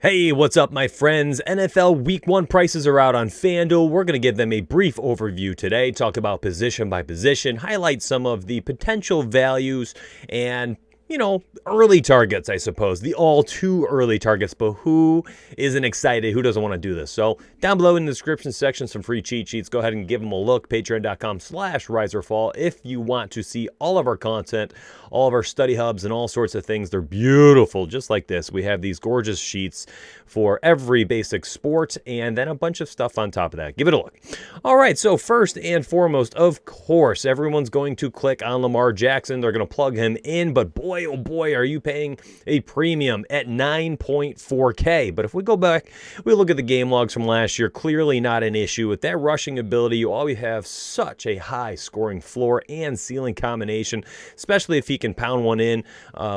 Hey, what's up, my friends? NFL Week 1 prices are out on FanDuel. We're going to give them a brief overview today, talk about position by position, highlight some of the potential values, and early targets, I suppose. The all too early targets, but who isn't excited? Who doesn't want to do this? So down below in the description section, some free cheat sheets. Go ahead and give them a look. Patreon.com/riserfall if you want to see all of our content, all of our study hubs, and all sorts of things. They're beautiful, just like this. We have these gorgeous sheets for every basic sport, and then a bunch of stuff on top of that. Give it a look. All right, so first and foremost, of course, everyone's going to click on Lamar Jackson. They're going to plug him in, but boy, oh boy, are you paying a premium at 9.4K. But if we go back, we look at the game logs from last year, clearly not an issue. With that rushing ability, you always have such a high scoring floor and ceiling combination, especially if he can pound one in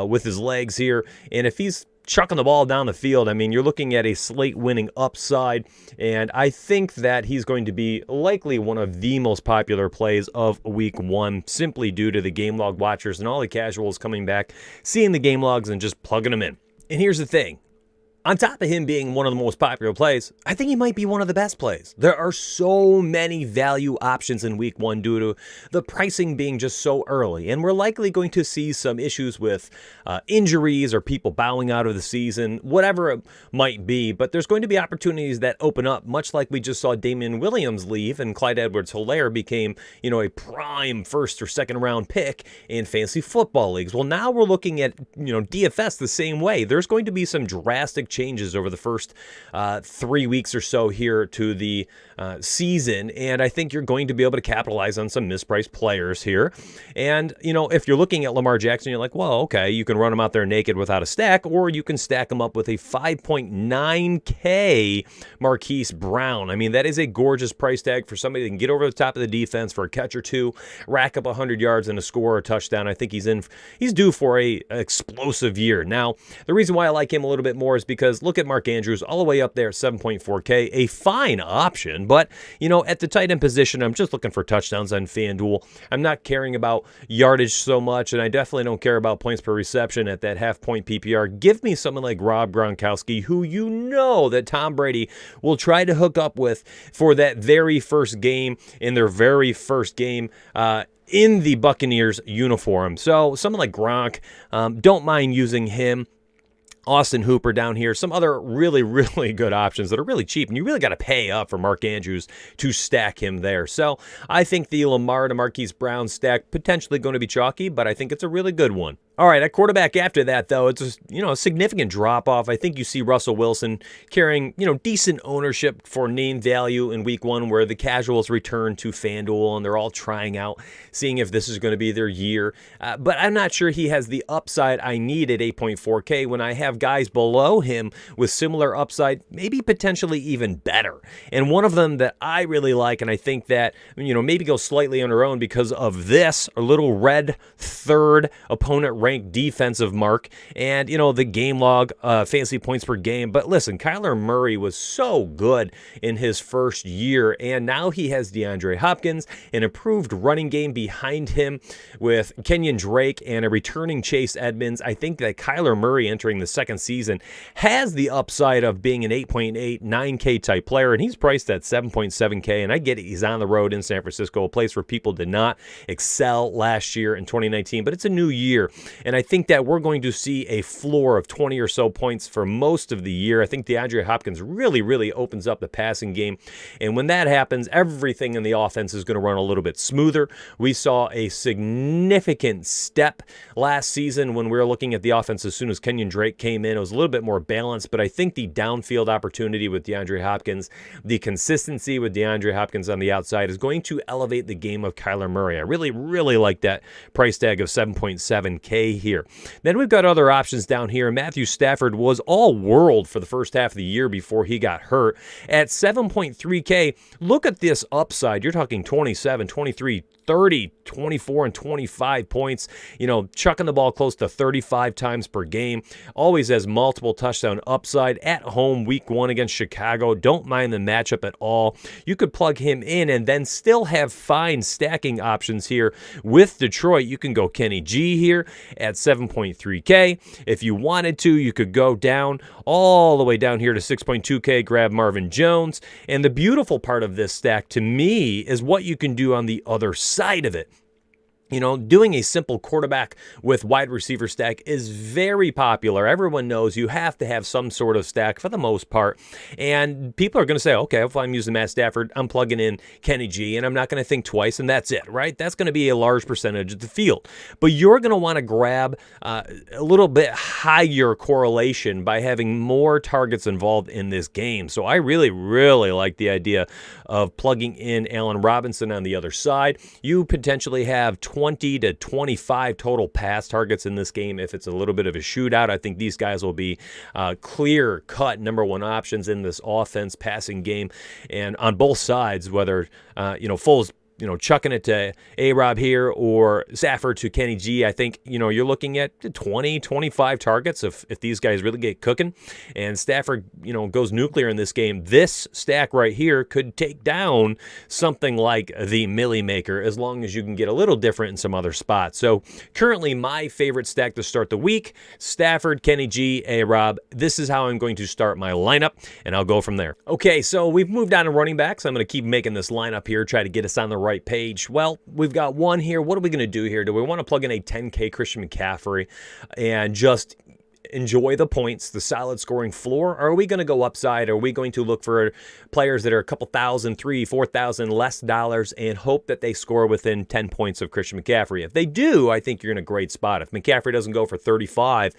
with his legs here. And if he's chucking the ball down the field, I mean, you're looking at a slate winning upside, and I think that he's going to be likely one of the most popular plays of week 1, simply due to the game log watchers and all the casuals coming back, seeing the game logs and just plugging them in. And here's the thing. On top of him being one of the most popular plays, I think he might be one of the best plays. There are so many value options in week 1 due to the pricing being just so early. And we're likely going to see some issues with injuries or people bowing out of the season, whatever it might be. But there's going to be opportunities that open up, much like we just saw Damian Williams leave and Clyde Edwards-Helaire became, a prime first or second round pick in fantasy football leagues. Well, now we're looking at, DFS the same way. There's going to be some drastic changes over the first 3 weeks or so here to the season, and I think you're going to be able to capitalize on some mispriced players here. And if you're looking at Lamar Jackson, you're like, well, okay, you can run him out there naked without a stack, or you can stack him up with a 5.9K Marquise Brown. I mean, that is a gorgeous price tag for somebody that can get over the top of the defense for a catch or two, rack up 100 yards and a score or a touchdown. I think he's due for an explosive year. Now, the reason why I like him a little bit more is because look at Mark Andrews all the way up there at 7.4K, a fine option. But, at the tight end position, I'm just looking for touchdowns on FanDuel. I'm not caring about yardage so much, and I definitely don't care about points per reception at that half-point PPR. Give me someone like Rob Gronkowski, who that Tom Brady will try to hook up with for that very first game, in their very first game, in the Buccaneers uniform. So someone like Gronk, don't mind using him. Austin Hooper down here, some other really, really good options that are really cheap, and you really got to pay up for Mark Andrews to stack him there. So I think the Lamar to Marquise Brown stack potentially going to be chalky, but I think it's a really good one. All right, at quarterback after that, though, it's a significant drop-off. I think you see Russell Wilson carrying, decent ownership for name value in week 1, where the casuals return to FanDuel, and they're all trying out, seeing if this is going to be their year. But I'm not sure he has the upside I need at 8.4K when I have guys below him with similar upside, maybe potentially even better. And one of them that I really like, and I think that, maybe go slightly on her own because of this, a little red third opponent ranked defensive mark, and the game log, fantasy points per game. But listen, Kyler Murray was so good in his first year, and now he has DeAndre Hopkins, an improved running game behind him with Kenyon Drake and a returning Chase Edmonds. I think that Kyler Murray entering the second season has the upside of being an 8.8, 9K type player, and he's priced at 7.7K, and I get it, he's on the road in San Francisco, a place where people did not excel last year in 2019, but it's a new year. And I think that we're going to see a floor of 20 or so points for most of the year. I think DeAndre Hopkins really, really opens up the passing game. And when that happens, everything in the offense is going to run a little bit smoother. We saw a significant step last season when we were looking at the offense as soon as Kenyon Drake came in. It was a little bit more balanced, but I think the downfield opportunity with DeAndre Hopkins, the consistency with DeAndre Hopkins on the outside is going to elevate the game of Kyler Murray. I really, really like that price tag of 7.7K here. Then we've got other options down here. Matthew Stafford was all world for the first half of the year before he got hurt. At 7.3K, look at this upside. You're talking 27, 23, 30, 24, and 25 points, chucking the ball close to 35 times per game. Always has multiple touchdown upside at home week 1 against Chicago. Don't mind the matchup at all. You could plug him in and then still have fine stacking options here with Detroit. You can go Kenny G here at 7.3K. If you wanted to, you could go down all the way down here to 6.2K, grab Marvin Jones. And the beautiful part of this stack to me is what you can do on the other side of it. You know, doing a simple quarterback with wide receiver stack is very popular. Everyone knows you have to have some sort of stack for the most part. And people are going to say, okay, if I'm using Matt Stafford, I'm plugging in Kenny G, and I'm not going to think twice, and that's it, right? That's going to be a large percentage of the field. But you're going to want to grab a little bit higher correlation by having more targets involved in this game. So I really, really like the idea of plugging in Allen Robinson on the other side. You potentially have 20 to 25 total pass targets in this game. If it's a little bit of a shootout, I think these guys will be clear-cut number one options in this offense passing game. And on both sides, whether, Foles, chucking it to A-Rob here or Stafford to Kenny G, I think, you're looking at 20, 25 targets if these guys really get cooking. And Stafford, goes nuclear in this game. This stack right here could take down something like the Millie Maker as long as you can get a little different in some other spots. So currently my favorite stack to start the week, Stafford, Kenny G, A-Rob. This is how I'm going to start my lineup, and I'll go from there. Okay, so we've moved on to running backs. I'm going to keep making this lineup here, try to get us on the right page. Well, we've got one here. What are we going to do here? Do we want to plug in a 10K Christian McCaffrey and just enjoy the points, the solid scoring floor? Or are we going to go upside? Are we going to look for players that are a couple thousand, $3,000, $4,000 less dollars and hope that they score within 10 points of Christian McCaffrey? If they do, I think you're in a great spot. If McCaffrey doesn't go for 35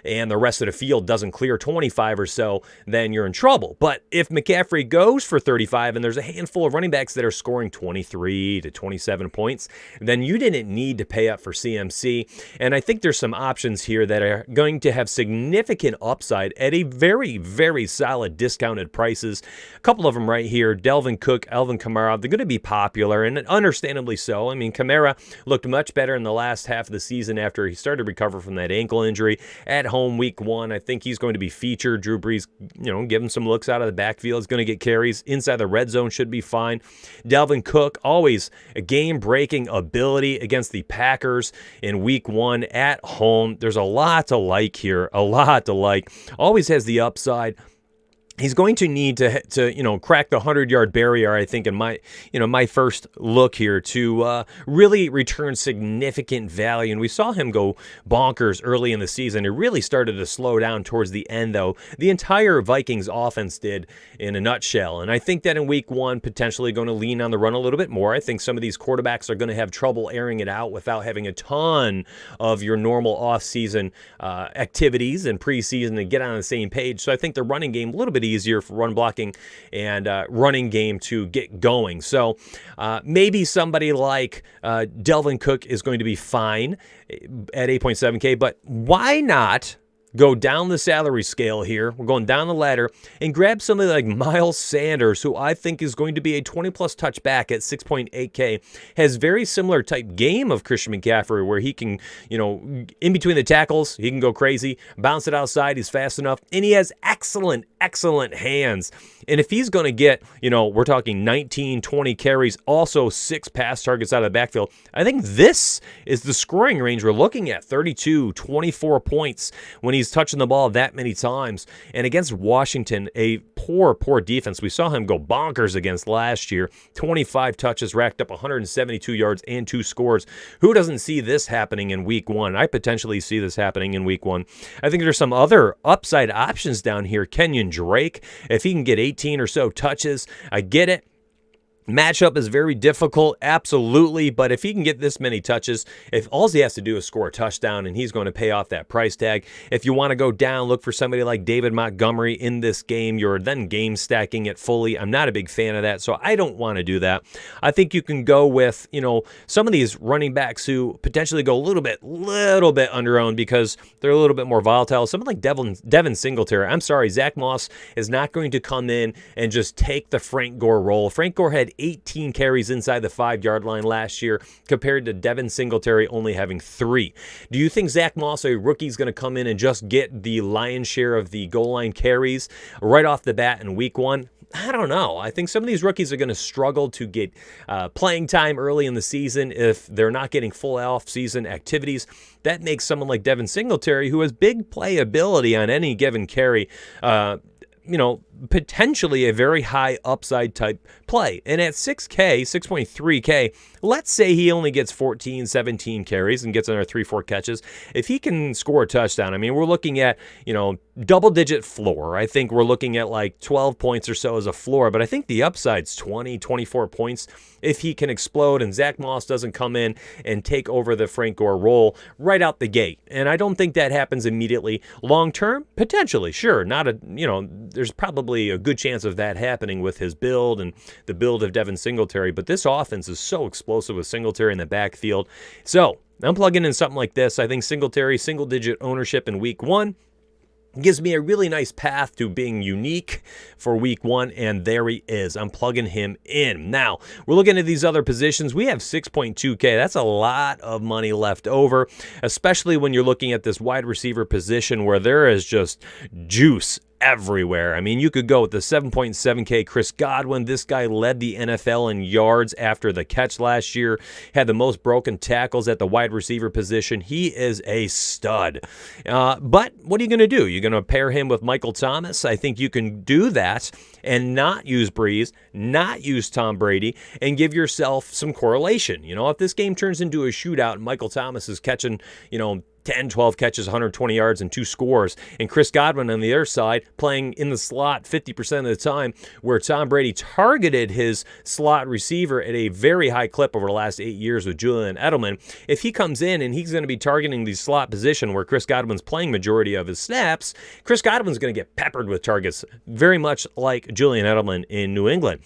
and the rest of the field doesn't clear 25 or so, then you're in trouble. But if McCaffrey goes for 35 and there's a handful of running backs that are scoring 23 to 27 points, then you didn't need to pay up for CMC. And I think there's some options here that are going to have significant upside at a very, very solid discounted prices. A couple of them right here, Delvin Cook, Alvin Kamara, they're going to be popular, and understandably so. I mean, Kamara looked much better in the last half of the season after he started to recover from that ankle injury. At home week one, I think he's going to be featured. Drew Brees, give him some looks out of the backfield. Is going to get carries. Inside the red zone should be fine. Delvin Cook, always a game-breaking ability against the Packers in week one at home. There's a lot to like here, a lot to like. Always has the upside. He's going to need to crack the 100-yard barrier, I think, in my first look here to really return significant value. And we saw him go bonkers early in the season. It really started to slow down towards the end, though. The entire Vikings offense did in a nutshell. And I think that in week one, potentially going to lean on the run a little bit more. I think some of these quarterbacks are going to have trouble airing it out without having a ton of your normal offseason activities and preseason to get on the same page. So I think the running game a little bit easier for run blocking and running game to get going. So maybe somebody like Delvin Cook is going to be fine at 8.7K, but why not go down the salary scale here? We're going down the ladder and grab somebody like Miles Sanders, who I think is going to be a 20-plus touchback at 6.8K. Has very similar type game of Christian McCaffrey where he can, in between the tackles, he can go crazy, bounce it outside, he's fast enough, and he has excellent hands. And if he's going to get, we're talking 19, 20 carries, also 6 pass targets out of the backfield, I think this is the scoring range we're looking at, 32, 24 points when he's touching the ball that many times. And against Washington, a poor defense. We saw him go bonkers against last year. 25 touches, racked up 172 yards and 2 scores. Who doesn't see this happening in week one? I potentially see this happening in week one. I think there's some other upside options down here. Kenyon Drake, if he can get 18 or so touches, I get it. Matchup is very difficult, absolutely, but if he can get this many touches, if all he has to do is score a touchdown and he's going to pay off that price tag. If you want to go down, look for somebody like David Montgomery in this game. You're then game stacking it fully. I'm not a big fan of that, so I don't want to do that. I think you can go with, some of these running backs who potentially go a little bit underowned because they're a little bit more volatile. Someone like Devin Singletary. I'm sorry, Zack Moss is not going to come in and just take the Frank Gore role. Frank Gore had 18 carries inside the 5-yard line last year compared to Devin Singletary only having 3. Do you think Zack Moss, a rookie, is going to come in and just get the lion's share of the goal line carries right off the bat in week one? I don't know. I think some of these rookies are going to struggle to get playing time early in the season if they're not getting full off-season activities. That makes someone like Devin Singletary, who has big playability on any given carry, potentially a very high upside type play. And at 6K, 6.3K, let's say he only gets 14, 17 carries and gets another 3-4 catches. If he can score a touchdown, I mean, we're looking at, double-digit floor. I think we're looking at like 12 points or so as a floor, but I think the upside's 20, 24 points if he can explode and Zack Moss doesn't come in and take over the Frank Gore role right out the gate. And I don't think that happens immediately. Long-term, potentially, sure. There's probably a good chance of that happening with his build and the build of Devin Singletary, but this offense is so explosive with Singletary in the backfield. So I'm plugging in something like this. I think Singletary, single-digit ownership in week 1, gives me a really nice path to being unique for week 1, and there he is. I'm plugging him in. Now, we're looking at these other positions. We have 6.2K. That's a lot of money left over, especially when you're looking at this wide receiver position where there is just juice everywhere. I mean, you could go with the 7.7K Chris Godwin. This guy led the NFL in yards after the catch last year, had the most broken tackles at the wide receiver position. He is a stud. But what are you going to do? You're going to pair him with Michael Thomas? I think you can do that and not use Breeze, not use Tom Brady, and give yourself some correlation. If this game turns into a shootout and Michael Thomas is catching, 10, 12 catches, 120 yards, and 2 scores. And Chris Godwin on the other side playing in the slot 50% of the time, where Tom Brady targeted his slot receiver at a very high clip over the last 8 years with Julian Edelman. If he comes in and he's going to be targeting the slot position where Chris Godwin's playing majority of his snaps, Chris Godwin's going to get peppered with targets, very much like Julian Edelman in New England.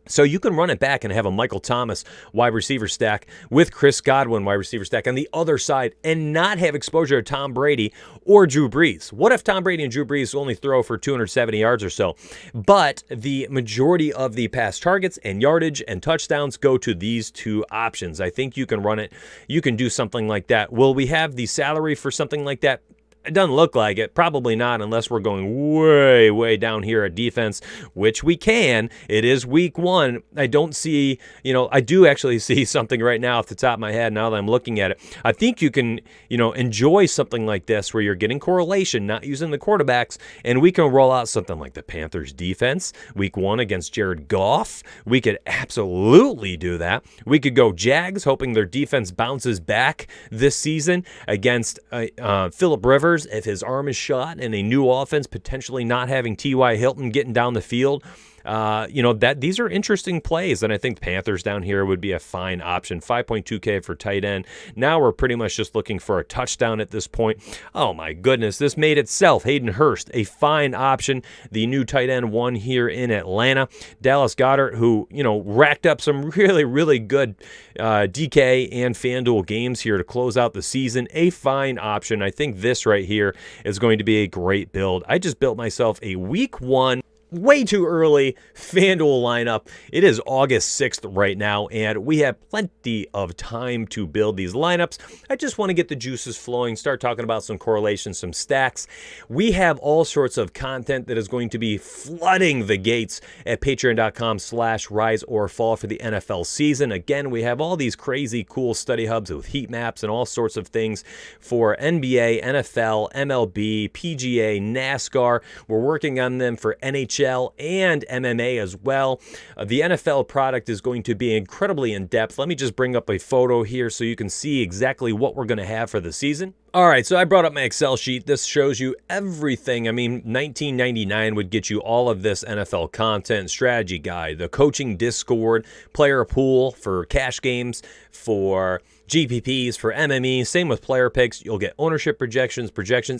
So you can run it back and have a Michael Thomas wide receiver stack with Chris Godwin wide receiver stack on the other side and not have exposure to Tom Brady or Drew Brees. What if Tom Brady and Drew Brees only throw for 270 yards or so, but the majority of the pass targets and yardage and touchdowns go to these two options? I think you can run it. You can do something like that. Will we have the salary for something like that? It doesn't look like it. Probably not, unless we're going way, way down here at defense, which we can. It is week 1. I don't see, I do actually see something right now off the top of my head now that I'm looking at it. I think you can, enjoy something like this where you're getting correlation, not using the quarterbacks, and we can roll out something like the Panthers defense, week 1 against Jared Goff. We could absolutely do that. We could go Jags, hoping their defense bounces back this season against Phillip Rivers if his arm is shot, and a new offense potentially not having T.Y. Hilton getting down the field. These are interesting plays, and I think Panthers down here would be a fine option. 5.2K for tight end. Now we're pretty much just looking for a touchdown at this point. Oh my goodness, this made itself. Hayden Hurst, a fine option. The new tight end one here in Atlanta. Dallas Goedert, who, racked up some really, really good DK and FanDuel games here to close out the season. A fine option. I think this right here is going to be a great build. I just built myself a week 1 way too early FanDuel lineup. It is August 6th right now, and we have plenty of time to build these lineups. I just want to get the juices flowing, start talking about some correlations, some stacks. We have all sorts of content that is going to be flooding the gates at patreon.com/riseorfall for the NFL season. Again, we have all these crazy cool study hubs with heat maps and all sorts of things for NBA, NFL, MLB, PGA, NASCAR. We're working on them for NHL and MMA as well. The NFL product is going to be incredibly in-depth. Let me just bring up a photo here so you can see exactly what we're going to have for the season. All right, so I brought up my Excel sheet. This shows you everything. I mean, $19.99 would get you all of this NFL content, strategy guide, the coaching Discord, player pool for cash games, for GPPs, for MME, same with player picks. You'll get ownership projections,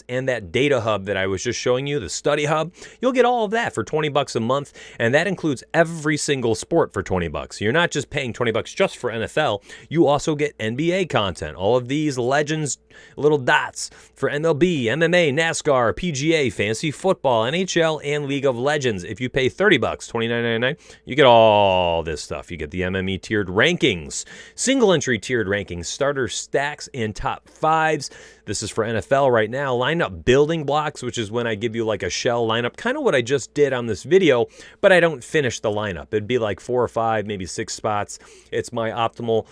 and that data hub that I was just showing you, the study hub. You'll get all of that for $20 a month, and that includes every single sport for $20. You're not just paying $20 just for NFL. You also get NBA content. All of these legends, little dots for MLB, MMA, NASCAR, PGA, fantasy football, NHL, and League of Legends. If you pay $30, $29.99, you get all this stuff. You get the MME tiered rankings, single entry tiered rankings, starter stacks, and top fives. This is for NFL right now. Lineup building blocks, which is when I give you like a shell lineup, kind of what I just did on this video, but I don't finish the lineup. It'd be like 4 or 5, maybe 6 spots. It's my optimal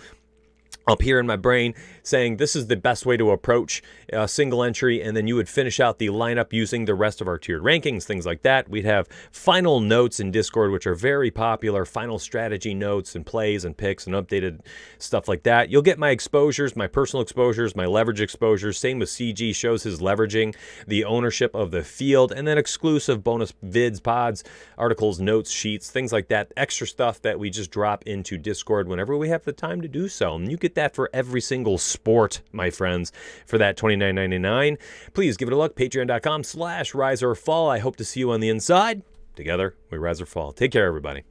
up here in my brain saying this is the best way to approach a single entry, and then you would finish out the lineup using the rest of our tiered rankings, things like that. We'd have final notes in Discord, which are very popular, final strategy notes and plays and picks and updated stuff like that. You'll get my exposures, my personal exposures, my leverage exposures. Same with CG, shows his leveraging, the ownership of the field, and then exclusive bonus vids, pods, articles, notes, sheets, things like that. Extra stuff that we just drop into Discord whenever we have the time to do so. And you get that for every single sport, my friends, for that $29.99. Please give it a look. Patreon.com/rise or fall. I hope to see you on the inside. Together we rise or fall. Take care, everybody.